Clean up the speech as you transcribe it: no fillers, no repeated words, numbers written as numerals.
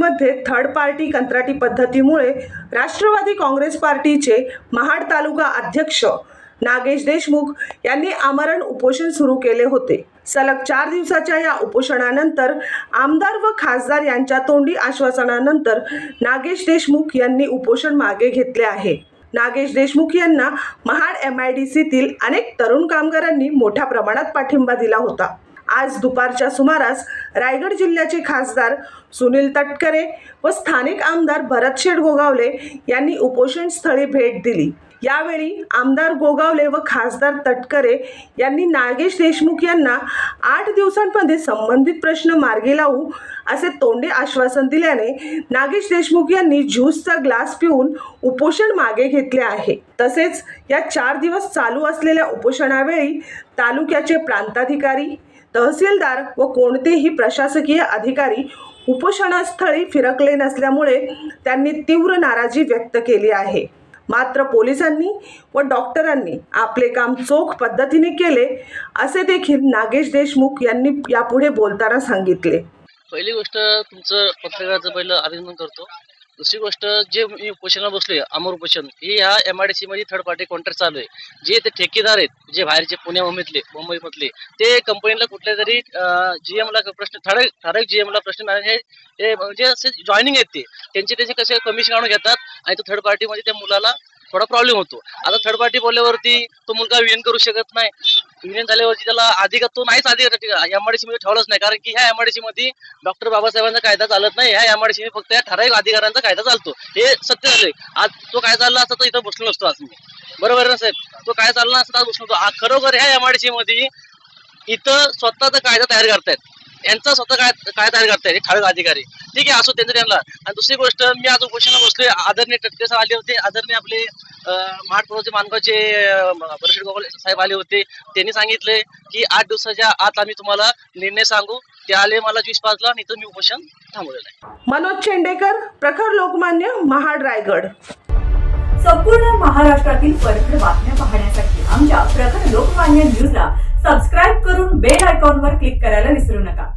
एमआयडीसीमध्ये third party कंत्राटी पद्धतीमुळे राष्ट्रवादी काँग्रेस पार्टीचे महाड तालुका अध्यक्ष नागेश देशमुख यांनी आमरण उपोषण सुरू केले होते। सलग 4 दिवसाच्या या उपोषणानंतर आमदार व खासदार यांच्या तोंडी आश्वासनानंतर नागेश देशमुख यांनी उपोषण मागे घेतले आहे। नागेश देशमुख यांना महाड एमआयडीसीतील अनेक तरुण कामगारांनी मोठ्या प्रमाणात पाठिंबा दिला होता। आज दुपारच्या सुमारास रायगड जिल्ह्याचे खासदार सुनील तटकरे व स्थानिक आमदार भरतशेठ गोगावले यांनी उपोषण स्थळी भेट दिली। यावेळी आमदार गोगावले व खासदार तटकरे यांनी नागेश देशमुख यांना 8 दिवसांमध्ये संबंधित प्रश्न मार्गी लावू असे तोंडी आश्वासन दिल्याने नागेश देशमुख यांनी ज्यूसचा ग्लास पिऊन उपोषण मागे घेतले आहे। तसेच या 4 दिवस चालू असलेल्या उपोषणावेळी तालुक्याचे प्रांताधिकारी, तहसीलदार व कोणतेही प्रशासकीय अधिकारी उपोषणस्थळी फिरकले नसल्यामुळे त्यांनी तीव्र नाराजी व्यक्त केली आहे। मात्र पोलिसांनी व डॉक्टरांनी आपले काम चोख पद्धतीने केले असे देखील नागेश देशमुख यांनी यापुढे बोलताना सांगितले। पहिली गोष्ट तुमचं पत्रकाराचं पहिलं अभिनंदन करतो। दुसरी गोष्ट जे मी उपोषणाला बसलोय अमर उपोषण हे ह्या एमआयडीसी मध्ये थर्ड पार्टी कॉन्ट्रॅक्ट चालू आहे। जे ते ठेकेदार आहेत जे बाहेरचे पुणे मुंबई मधले ते कंपनीला कुठल्या तरी जीएमला प्रश्न ठराविक जीएमला प्रश्न हे म्हणजे असे जॉईनिंग आहेत ते त्यांचे कसे कमिशन काढून घेतात आणि तो थर्ड पार्टी मध्ये त्या मुलाला थोडा प्रॉब्लेम होतो। आता थर्ड पार्टी बोलल्यावरती तो मुलगा युनियन करू शकत नाही। युनियन झाल्यावरती त्याला अधिकार तो नाहीच एमआयडीसी मध्ये ठेवलाच नाही, कारण की ह्या एमआयडीसी मध्ये डॉक्टर बाबासाहेबांचा कायदा चालत नाही। ह्या एमआयडीसी मध्ये फक्त या ठराविक अधिकाऱ्यांचा कायदा चालतो, हे सत्य झालंय। आज तो काय चालला असता तर इथं बसलो नसतो आज मी, बरोबर आहे ना साहेब? तो काय चालला असता बसलो नसतो। खरोखर ह्या एमआयडीसी मध्ये इथं स्वतःचा कायदा तयार करतायत, यांचा स्वतः काय तयार करतायत ठराविक अधिकारी, ठीक आहे, असो त्यांना। आणि दुसरी गोष्ट मी आज उपोषणाला बसलोय, आदरणीय तटकरे साहेब आले होते, आदरणीय आपले महाड प्रवचे मानगावचे भरतशेठ गोगावले साहेब आले होते। त्यांनी सांगितले की 8 दिवसाच्या आत आम्ही तुम्हाला निर्णय सांगू। ते आले, मला 20-5 ला, नाही तर मी उपोषण थांबवलेलं आहे। मनोज चेंडेकर, प्रखर लोकमान्य, महाड, रायगड। संपूर्ण महाराष्ट्रातील परखड बातम्या पाहण्यासाठी आमच्या प्रखर लोकमान्य न्यूजला सबस्क्राइब करून बेल आयकॉनवर क्लिक करायला विसरू नका।